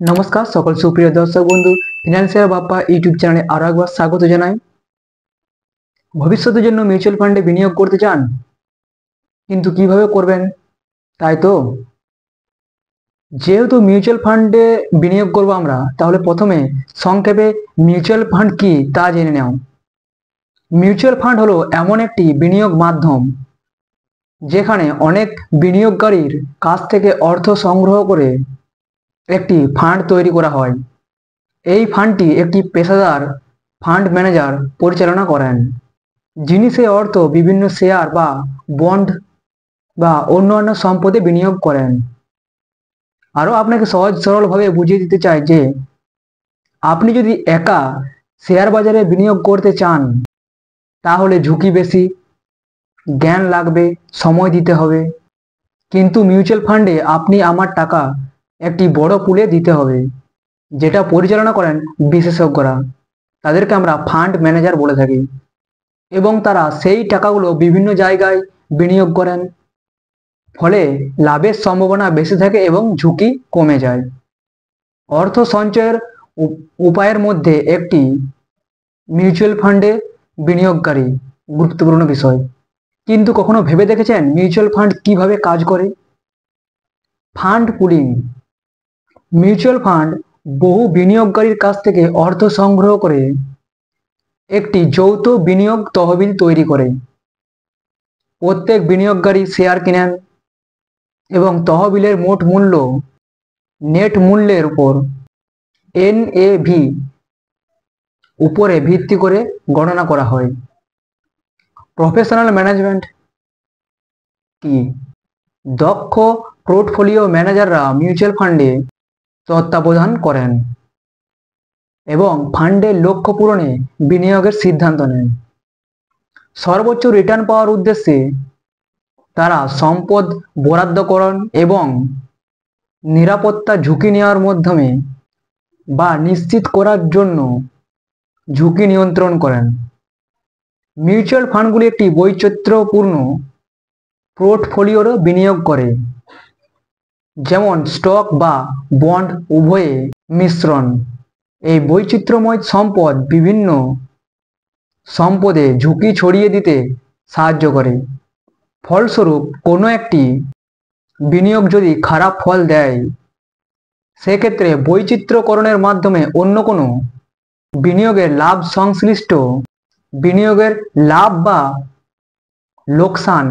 নমস্কার সকল সুপ্রিয় দর্শক বন্ধু, ফিনান্সিয়াল বাপ্পা ইউটিউব চ্যানেলে আরো একবার স্বাগত জানাই। ভবিষ্যতের জন্য মিউচুয়াল ফান্ডে বিনিয়োগ করতে চান, কিন্তু কিভাবে করবেন? তাই তো, যেহেতু মিউচুয়াল ফান্ডে বিনিয়োগ করব আমরা, তাহলে প্রথমে সংক্ষেপে মিউচুয়াল ফান্ড কি তা জেনে নাও। মিউচুয়াল ফান্ড হলো এমন একটি বিনিয়োগ মাধ্যম যেখানে অনেক বিনিয়োগকারীর কাছ থেকে অর্থ সংগ্রহ করে একটি ফান্ড তৈরি করা হয়। এই ফান্ডটি একটি পেশাদার ফান্ড ম্যানেজার পরিচালনা করেন, যিনি সেই অর্থ বিভিন্ন শেয়ার বা বন্ড বা অন্যান্য সম্পদে বিনিয়োগ করেন। আরও আপনাকে সহজ সরলভাবে বুঝিয়ে দিতে চাই যে আপনি যদি একা শেয়ার বাজারে বিনিয়োগ করতে চান, তাহলে ঝুঁকি বেশি, জ্ঞান লাগবে, সময় দিতে হবে। কিন্তু মিউচুয়াল ফান্ডে আপনি আমার টাকা একটি বড় পুলে দিতে হবে, যেটা পরিচালনা করেন বিশেষজ্ঞরা। তাদেরকে আমরা ফান্ড ম্যানেজার বলে থাকি, এবং তারা সেই টাকাগুলো বিভিন্ন জায়গায় বিনিয়োগ করেন। ফলে লাভের সম্ভাবনা বেশি থাকে এবং ঝুঁকি কমে যায়। অর্থ সঞ্চয়ের উপায়ের মধ্যে একটি মিউচুয়াল ফান্ডে বিনিয়োগকারী গুরুত্বপূর্ণ বিষয়। কিন্তু কখনো ভেবে দেখেছেন মিউচুয়াল ফান্ড কিভাবে কাজ করে? Fund pulling. মিউচুয়াল ফান্ড বহু বিনিয়োগকারীর কাছ থেকে অর্থ সংগ্রহ করে একটি যৌথ বিনিয়োগ তহবিল তৈরি করে। প্রত্যেক বিনিয়োগকারী শেয়ার কেনেন এবং তহবিলের মোট মূল্য নেট মূল্যের উপর NAV উপরে ভিত্তি করে গণনা করা হয়। প্রফেশনাল ম্যানেজমেন্ট কি? দক্ষ পোর্টফোলিও ম্যানেজাররা মিউচুয়াল ফান্ডে তত্ত্বাবধান করেন এবং ফান্ডের লক্ষ্য পূরণে বিনিয়োগের সিদ্ধান্ত নেন। সর্বোচ্চ রিটার্ন পাওয়ার উদ্দেশ্যে তারা সম্পদ বরাদ্দকরণ এবং নিরাপত্তা ঝুঁকি নেওয়ার মাধ্যমে বা নিশ্চিত করার জন্য ঝুঁকি নিয়ন্ত্রণ করেন। মিউচুয়াল ফান্ডগুলি একটি বৈচিত্র্যপূর্ণ পোর্টফোলিওরও বিনিয়োগ করে, যেমন স্টক বা বন্ড উভয়ে মিশ্রণ। এই বৈচিত্র্যময় সম্পদ বিভিন্ন সম্পদে ঝুঁকি ছড়িয়ে দিতে সাহায্য করে। ফলস্বরূপ কোনো একটি বিনিয়োগ যদি খারাপ ফল দেয়, সেক্ষেত্রে বৈচিত্র্যকরণের মাধ্যমে অন্য কোনো বিনিয়োগের লাভ সংশ্লিষ্ট বিনিয়োগের লাভ বা লোকসান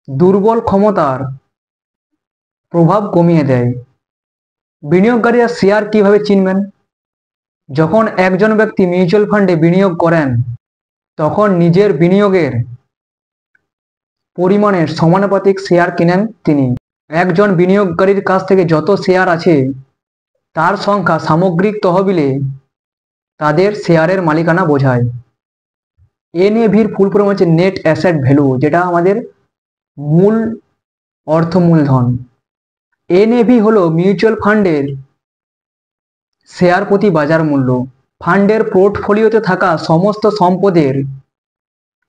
দুর্বল ক্ষমতার প্রভাব কমিয়ে দেয়। বিনিয়োগকারীরা শেয়ার কিভাবে চিনবেন? যখন একজন ব্যক্তি মিউচুয়াল ফান্ডে বিনিয়োগ করেন, তখন নিজের বিনিয়োগের পরিমাণের সমানুপাতিক শেয়ার কেনেন তিনি। একজন বিনিয়োগকারীর কাছ থেকে যত শেয়ার আছে, তার সংখ্যা সামগ্রিক তহবিলে তাদের শেয়ারের মালিকানা বোঝায়। NAV-র ফুল ফর্ম হচ্ছে নেট অ্যাসেট ভ্যালু, যেটা আমাদের মূল অর্থ মূলধন। NAV হলো মিউচুয়াল ফান্ডের শেয়ার প্রতি বাজার মূল্য। ফান্ডের পোর্টফোলিওতে থাকা সমস্ত সম্পদের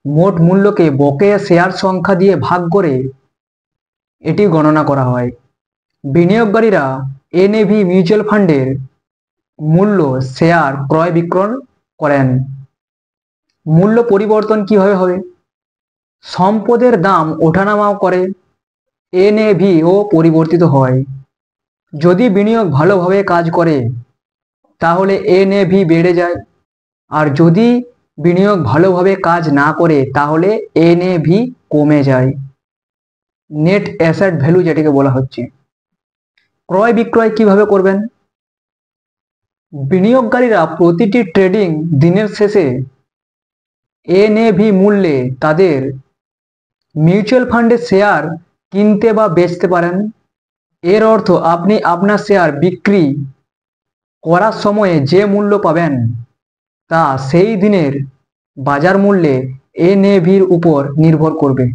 মোট মূল্যকে বকেয়া শেয়ার সংখ্যা দিয়ে ভাগ করে এটি গণনা করা হয়। বিনিয়োগকারীরা NAV মিউচুয়াল ফান্ডের মূল্য শেয়ার ক্রয় বিক্রয় করেন। মূল্য পরিবর্তন কিভাবে হবে? সম্পদের দাম ওঠানামাও করে, NAV ও পরিবর্তিত হয়। যদি বিনিয়োগ ভালোভাবে কাজ করে, তাহলে NAV বেড়ে যায়, আর যদি বিনিয়োগ ভালোভাবে কাজ না করে, তাহলে NAV কমে যায়। নেট অ্যাসেট ভ্যালু যেটাকে বলা হচ্ছে। ক্রয় বিক্রয় কিভাবে করবেন? বিনিয়োগকারীরা প্রতিটি ট্রেডিং দিনের শেষে NAV মূল্যে তাদের মিউচুয়াল ফান্ডের শেয়ার কিনতে বা বেচতে পারেন। এর অর্থ আপনি আপনার শেয়ার বিক্রি করার সময়ে যে মূল্য পাবেন, তা সেই দিনের বাজার মূল্যে NAV-র উপর নির্ভর করবে।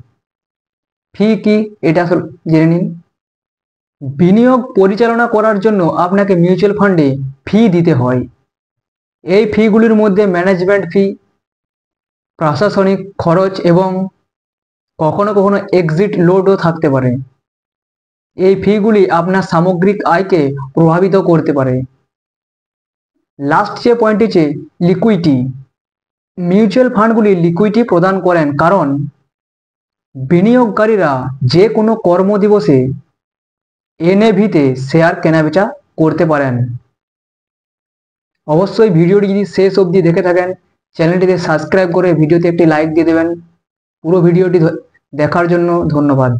ফি কি, এটা জেনে নিন। বিনিয়োগ পরিচালনা করার জন্য আপনাকে মিউচুয়াল ফান্ডে ফি দিতে হয়। এই ফিগুলির মধ্যে ম্যানেজমেন্ট ফি, প্রশাসনিক খরচ এবং কখনো কখনো এক্সিট লোডও থাকতে পারে। এই ফিগুলি আপনার সামগ্রিক আয়কে প্রভাবিত করতে পারে। লাস্ট যে পয়েন্ট হচ্ছে লিকুইডিটি। মিউচুয়াল ফান্ডগুলি লিকুইডিটি প্রদান করেন কারণ বিনিয়োগকারীরা যে কোনো কর্মদিবসে এনএভিতে শেয়ার কেনাবেচা করতে পারেন। অবশ্যই ভিডিওটি যদি শেষ অবধি দেখে থাকেন চ্যানেলটিতে সাবস্ক্রাইব করে ভিডিওতে একটি লাইক দিয়ে দেবেন। পুরো ভিডিওটি দেখার জন্য ধন্যবাদ।